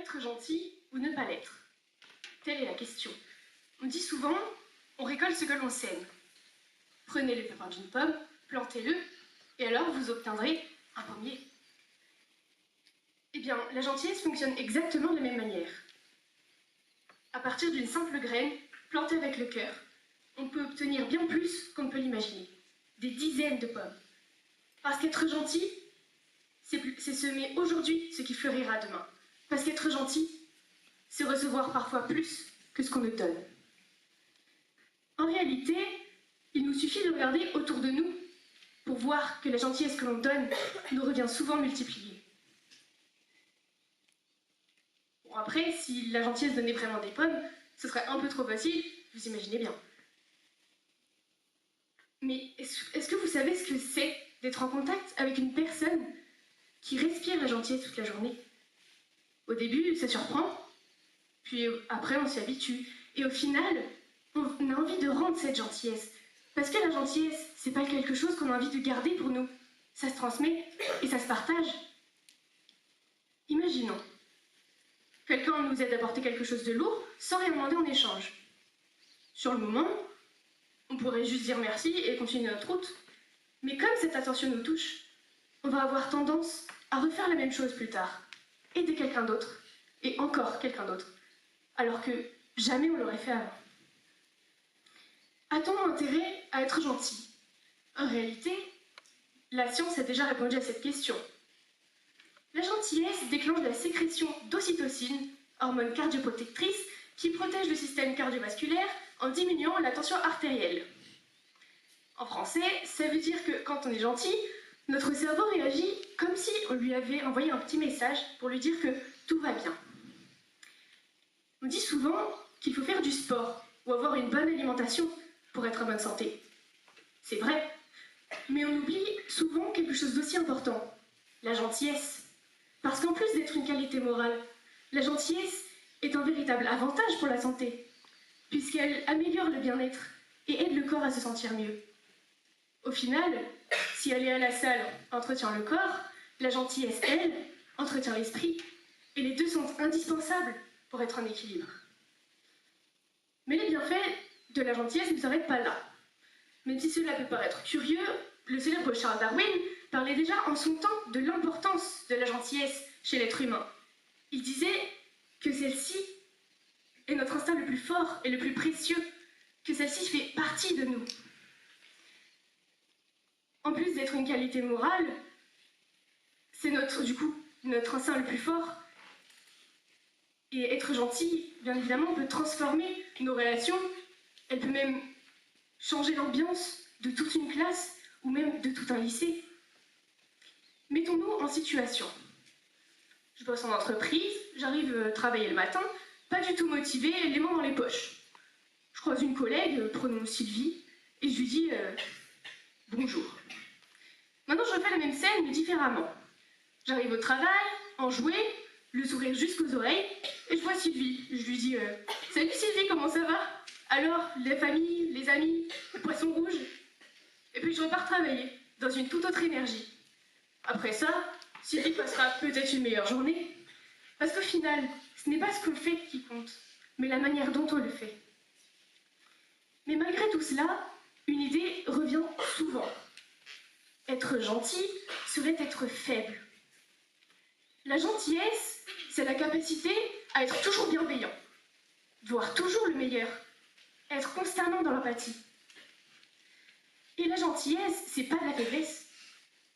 Être gentil ou ne pas l'être? Telle est la question. On dit souvent, on récolte ce que l'on sème. Prenez le pépin d'une pomme, plantez-le, et alors vous obtiendrez un pommier. Eh bien, la gentillesse fonctionne exactement de la même manière. À partir d'une simple graine, plantée avec le cœur, on peut obtenir bien plus qu'on ne peut l'imaginer. Des dizaines de pommes. Parce qu'être gentil, c'est semer aujourd'hui ce qui fleurira demain. Parce qu'être gentil, c'est recevoir parfois plus que ce qu'on nous donne. En réalité, il nous suffit de regarder autour de nous pour voir que la gentillesse que l'on donne nous revient souvent multipliée. Bon, après, si la gentillesse donnait vraiment des pommes, ce serait un peu trop facile, vous imaginez bien. Mais est-ce que vous savez ce que c'est d'être en contact avec une personne qui respire la gentillesse toute la journée? Au début, ça surprend, puis après, on s'y habitue. Et au final, on a envie de rendre cette gentillesse. Parce que la gentillesse, c'est pas quelque chose qu'on a envie de garder pour nous. Ça se transmet et ça se partage. Imaginons. Quelqu'un nous aide à porter quelque chose de lourd sans rien demander en échange. Sur le moment, on pourrait juste dire merci et continuer notre route. Mais comme cette attention nous touche, on va avoir tendance à refaire la même chose plus tard. Aider quelqu'un d'autre et encore quelqu'un d'autre. Alors que jamais on l'aurait fait avant. A-t-on intérêt à être gentil? En réalité, la science a déjà répondu à cette question. La gentillesse déclenche la sécrétion d'ocytocine, hormone cardioprotectrice, qui protège le système cardiovasculaire en diminuant la tension artérielle. En français, ça veut dire que quand on est gentil, notre cerveau réagit comme si on lui avait envoyé un petit message pour lui dire que tout va bien. On dit souvent qu'il faut faire du sport ou avoir une bonne alimentation pour être en bonne santé. C'est vrai, mais on oublie souvent quelque chose d'aussi important, la gentillesse. Parce qu'en plus d'être une qualité morale, la gentillesse est un véritable avantage pour la santé, puisqu'elle améliore le bien-être et aide le corps à se sentir mieux. Au final, si aller à la salle entretient le corps, la gentillesse, elle, entretient l'esprit, et les deux sont indispensables pour être en équilibre. Mais les bienfaits de la gentillesse ne s'arrêtent pas là. Même si cela peut paraître curieux, le célèbre Charles Darwin parlait déjà en son temps de l'importance de la gentillesse chez l'être humain. Il disait que celle-ci est notre instinct le plus fort et le plus précieux, que celle-ci fait partie de nous. En plus d'être une qualité morale, c'est notre instinct le plus fort. Et être gentil, bien évidemment, peut transformer nos relations. Elle peut même changer l'ambiance de toute une classe ou même de tout un lycée. Mettons-nous en situation. Je bosse en entreprise, j'arrive travailler le matin, pas du tout motivée, les mains dans les poches. Je croise une collègue, prénom Sylvie, et je lui dis bonjour. Maintenant, je refais la même scène, mais différemment. J'arrive au travail, enjouée, le sourire jusqu'aux oreilles, et je vois Sylvie. Je lui dis salut Sylvie, comment ça va? Alors, la famille, les amis, le poisson rouge? Et puis je repars travailler, dans une toute autre énergie. Après ça, Sylvie passera peut-être une meilleure journée. Parce qu'au final, ce n'est pas ce qu'on fait qui compte, mais la manière dont on le fait. Mais malgré tout cela, une idée revient souvent. Être gentil serait être faible. La gentillesse, c'est la capacité à être toujours bienveillant, voir toujours le meilleur, être constamment dans l'empathie. Et la gentillesse, c'est pas de la faiblesse,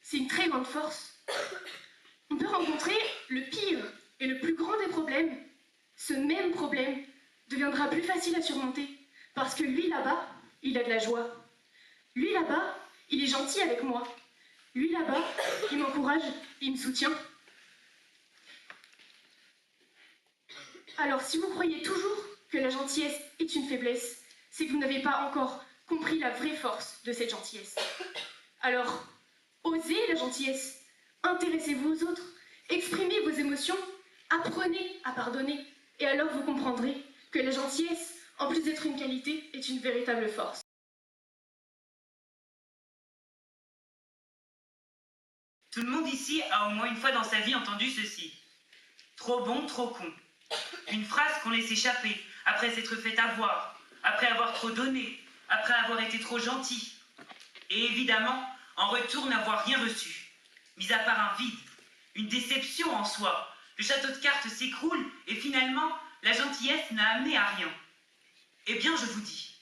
c'est une très grande force. On peut rencontrer le pire et le plus grand des problèmes. Ce même problème deviendra plus facile à surmonter parce que lui là-bas, il a de la joie. Lui là-bas, il est gentil avec moi. Lui là-bas, il m'encourage, il me soutient. Alors si vous croyez toujours que la gentillesse est une faiblesse, c'est que vous n'avez pas encore compris la vraie force de cette gentillesse. Alors, osez la gentillesse, intéressez-vous aux autres, exprimez vos émotions, apprenez à pardonner, et alors vous comprendrez que la gentillesse, en plus d'être une qualité, est une véritable force. Tout le monde ici a au moins une fois dans sa vie entendu ceci. Trop bon, trop con. Une phrase qu'on laisse échapper après s'être fait avoir, après avoir trop donné, après avoir été trop gentil. Et évidemment, en retour n'avoir rien reçu, mis à part un vide, une déception en soi. Le château de cartes s'écroule et finalement, la gentillesse n'a amené à rien. Eh bien, je vous dis,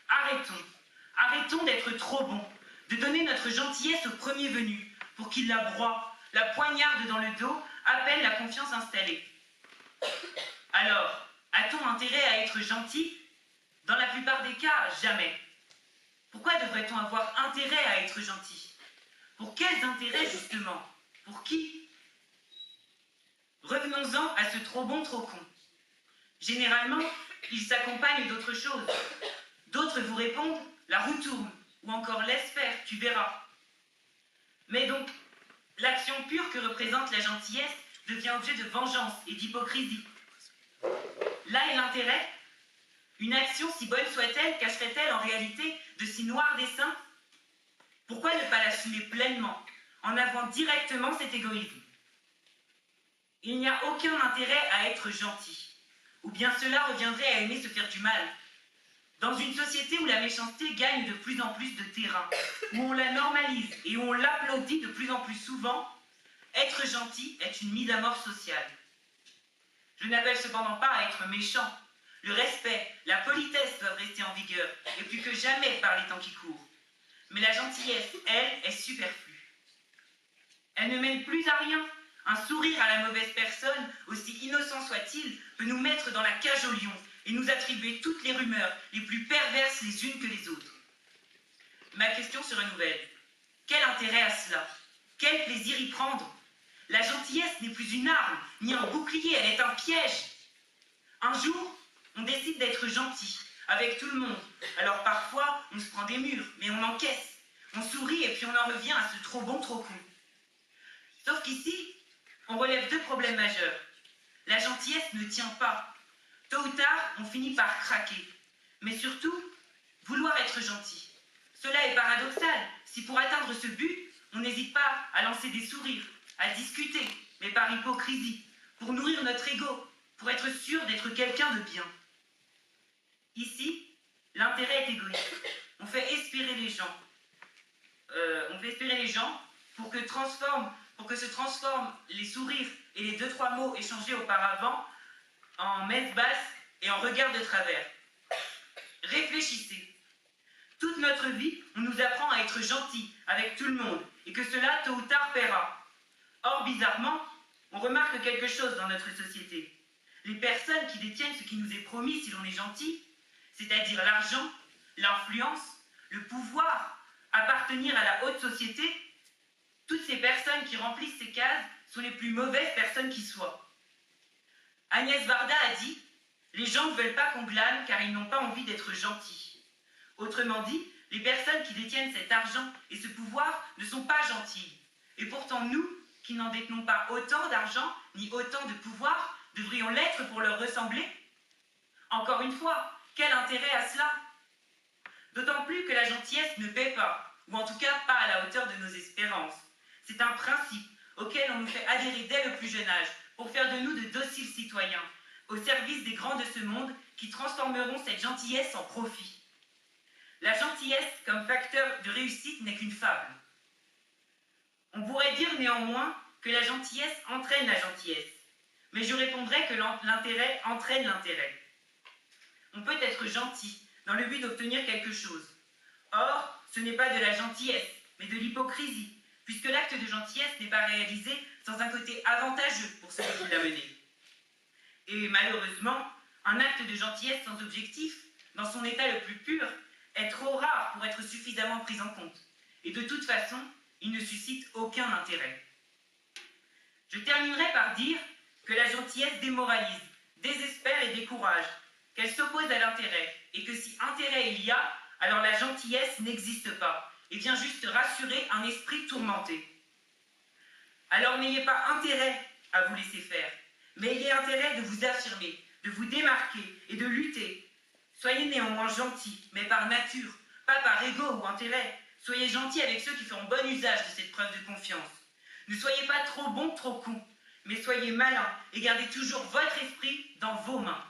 arrêtons d'être trop bons, de donner notre gentillesse au premier venu pour qu'il la broie, la poignarde dans le dos, à peine la confiance installée. Alors, a-t-on intérêt à être gentil? Dans la plupart des cas, jamais. Pourquoi devrait-on avoir intérêt à être gentil? Pour quels intérêts, justement? Pour qui? Revenons-en à ce trop bon, trop con. Généralement, il s'accompagne d'autres choses. D'autres vous répondent « la roue tourne » ou encore « laisse faire, tu verras ». Mais donc, l'action pure que représente la gentillesse devient objet de vengeance et d'hypocrisie. Là est l'intérêt. Une action, si bonne soit-elle, cacherait-elle en réalité de si noirs desseins? Pourquoi ne pas l'assumer pleinement, en avouant directement cet égoïsme? Il n'y a aucun intérêt à être gentil, ou bien cela reviendrait à aimer se faire du mal. Dans une société où la méchanceté gagne de plus en plus de terrain, où on la normalise et où on l'applaudit de plus en plus souvent, être gentil est une mise à mort sociale. Je n'appelle cependant pas à être méchant. Le respect, la politesse doivent rester en vigueur, et plus que jamais par les temps qui courent. Mais la gentillesse, elle, est superflue. Elle ne mène plus à rien. Un sourire à la mauvaise personne, aussi innocent soit-il, peut nous mettre dans la cage au lion et nous attribuer toutes les rumeurs les plus perverses les unes que les autres. Ma question se renouvelle. Quel intérêt à cela? Quel plaisir y prendre? La gentillesse n'est plus une arme, ni un bouclier, elle est un piège. Un jour, on décide d'être gentil, avec tout le monde. Alors parfois, on se prend des murs, mais on encaisse. On sourit et puis on en revient à ce trop bon, trop con. Sauf qu'ici, on relève deux problèmes majeurs. La gentillesse ne tient pas. Tôt ou tard, on finit par craquer. Mais surtout, vouloir être gentil. Cela est paradoxal. Si pour atteindre ce but, on n'hésite pas à lancer des sourires, à discuter, mais par hypocrisie, pour nourrir notre ego, pour être sûr d'être quelqu'un de bien. Ici, l'intérêt est égoïste. On fait espérer les gens. Pour que se transforment les sourires et les 2-3 mots échangés auparavant en messe basse et en regard de travers. Réfléchissez. Toute notre vie, on nous apprend à être gentil avec tout le monde et que cela, tôt ou tard, paiera. Or, bizarrement, on remarque quelque chose dans notre société. Les personnes qui détiennent ce qui nous est promis si l'on est gentil, c'est-à-dire l'argent, l'influence, le pouvoir, appartenir à la haute société, toutes ces personnes qui remplissent ces cases sont les plus mauvaises personnes qui soient. Agnès Varda a dit « Les gens ne veulent pas qu'on glane car ils n'ont pas envie d'être gentils ». Autrement dit, les personnes qui détiennent cet argent et ce pouvoir ne sont pas gentilles. Et pourtant nous, qui n'en détenons pas autant d'argent ni autant de pouvoir, devrions l'être pour leur ressembler? Encore une fois, quel intérêt à cela? D'autant plus que la gentillesse ne paie pas, ou en tout cas pas à la hauteur de nos espérances. C'est un principe auquel on nous fait adhérer dès le plus jeune âge, pour faire de nous de dociles citoyens, au service des grands de ce monde qui transformeront cette gentillesse en profit. La gentillesse comme facteur de réussite n'est qu'une fable. On pourrait dire néanmoins que la gentillesse entraîne la gentillesse, mais je répondrai que l'intérêt entraîne l'intérêt. On peut être gentil dans le but d'obtenir quelque chose. Or, ce n'est pas de la gentillesse, mais de l'hypocrisie, puisque l'acte de gentillesse n'est pas réalisé sans un côté avantageux pour celui qui l'a mené. Et malheureusement, un acte de gentillesse sans objectif, dans son état le plus pur, est trop rare pour être suffisamment pris en compte. Et de toute façon, il ne suscite aucun intérêt. Je terminerai par dire que la gentillesse démoralise, désespère et décourage, qu'elle s'oppose à l'intérêt, et que si intérêt il y a, alors la gentillesse n'existe pas, et vient juste rassurer un esprit tourmenté. Alors n'ayez pas intérêt à vous laisser faire, mais ayez intérêt de vous affirmer, de vous démarquer et de lutter. Soyez néanmoins gentils, mais par nature, pas par ego ou intérêt. Soyez gentils avec ceux qui feront bon usage de cette preuve de confiance. Ne soyez pas trop bons, trop cons, Mais soyez malins et gardez toujours votre esprit dans vos mains.